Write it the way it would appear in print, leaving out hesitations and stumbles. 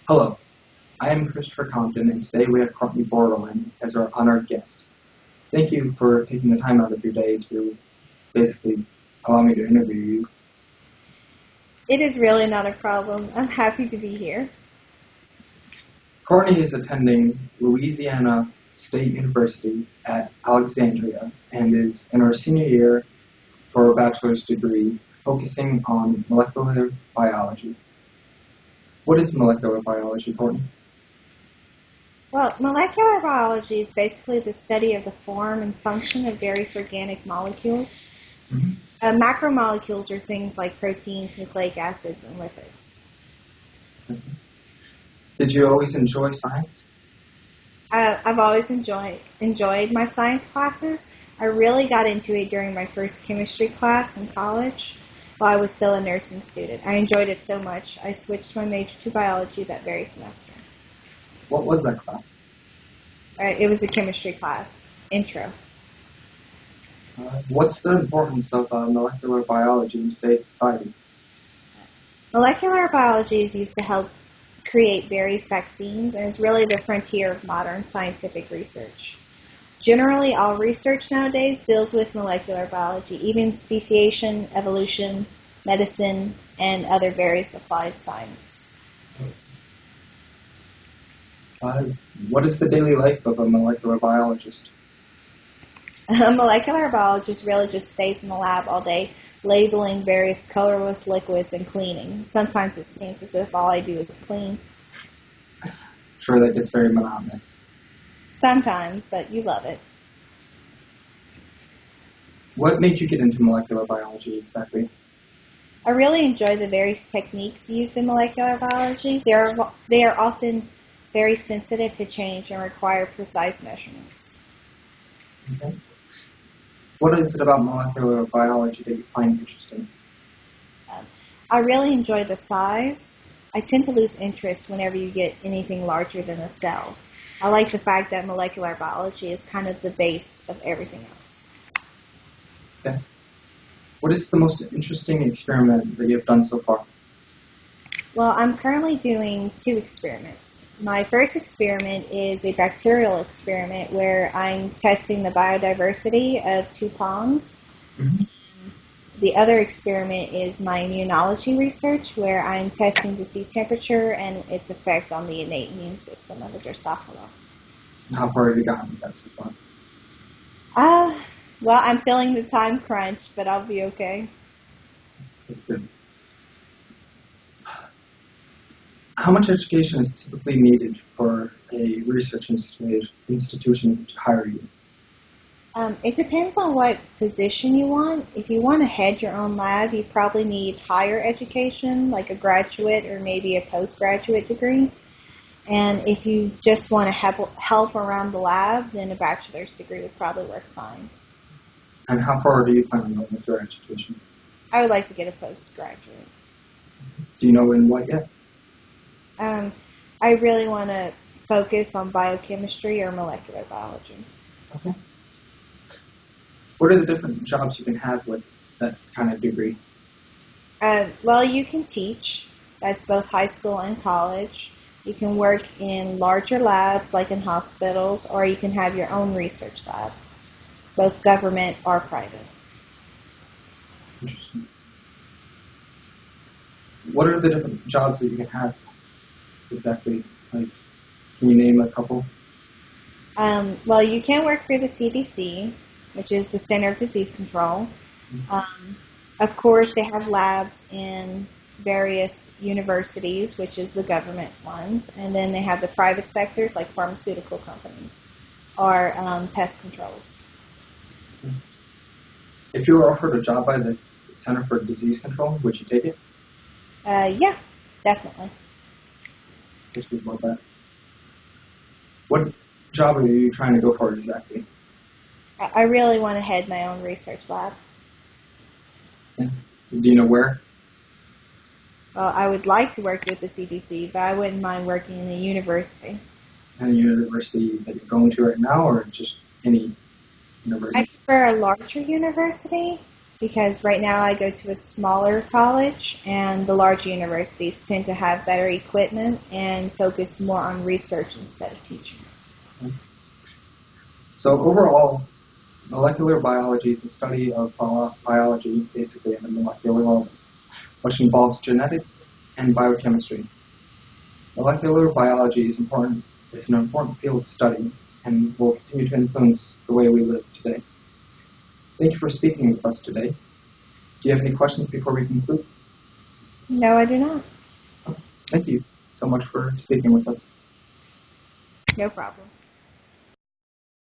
Hello, I am Christopher Compton, and today we have Courtney Borderline as our honored guest. Thank you for taking the time out of your day to basically allow me to interview you. It is really not a problem. I'm happy to be here. Courtney is attending Louisiana State University at Alexandria and is in her senior year for a bachelor's degree focusing on molecular biology. What is molecular biology, Courtney? Well, molecular biology is basically the study of the form and function of various organic molecules. Mhm. Macromolecules are things like proteins, nucleic acids, and lipids. Did you always enjoy science? I've always enjoyed my science classes. I really got into it during my first chemistry class in college while I was still a nursing student. I enjoyed it so much, I switched my major to biology that very semester. What was that class? It was a chemistry class, intro. What's the importance of molecular biology in today's society? Molecular biology is used to help create various vaccines and is really the frontier of modern scientific research. Generally, all research nowadays deals with molecular biology, even speciation, evolution, medicine, and other various applied science. Uh, what is the daily life of a molecular biologist? A molecular biologist really just stays in the lab all day, labeling various colorless liquids and cleaning. Sometimes it seems as if all I do is clean. I'm sure that gets very monotonous. Sometimes, but you love it. What made you get into molecular biology exactly? I really enjoy the various techniques used in molecular biology. They are often very sensitive to change and require precise measurements. Okay. What is it about molecular biology that you find interesting? I really enjoy the size. I tend to lose interest whenever you get anything larger than a cell. I like the fact that molecular biology is kind of the base of everything else. Okay. What is the most interesting experiment that you've done so far? Well, I'm currently doing two experiments. My first experiment is a bacterial experiment where I'm testing the biodiversity of two ponds. Mm-hmm. The other experiment is my immunology research where I'm testing to see temperature and its effect on the innate immune system of a Drosophila. And how far have you gotten with that so far? Uh, well, I'm feeling the time crunch, but I'll be okay. That's good. How much education is typically needed for a research institution to hire you? It depends on what position you want. If you want to head your own lab, you probably need higher education, like a graduate or maybe a postgraduate degree. And if you just want to help around the lab, then a bachelor's degree would probably work fine. And how far do you plan on going with your education? I would like to get a postgraduate. Do you know in what yet? I really want to focus on biochemistry or molecular biology. Okay. What are the different jobs you can have with that kind of degree? Well, you can teach. That's both high school and college. You can work in larger labs, like in hospitals, or you can have your own research lab, both government or private. Interesting. What are the different jobs that you can have exactly? Like, can you name a couple? Well, you can work for the CDC, which is the Center of Disease Control. Of course, they have labs in various universities, which is the government ones, and then they have the private sectors like pharmaceutical companies or pest controls. If you were offered a job by the Center for Disease Control, would you take it? Yeah, definitely. Just about that. What job are you trying to go for exactly? I really want to head my own research lab. Yeah. Do you know where? Well, I would like to work with the CDC, but I wouldn't mind working in a university. Any university that you're going to right now, or just any I university? prefer a larger university because right now I go to a smaller college, and the larger universities tend to have better equipment and focus more on research instead of teaching. So overall, molecular biology is the study of biology, basically at a molecular level, which involves genetics and biochemistry. Molecular biology is an important field to study and will continue to influence the way we live today. Thank you for speaking with us today. Do you have any questions before we conclude? No, I do not. Thank you so much for speaking with us. No problem.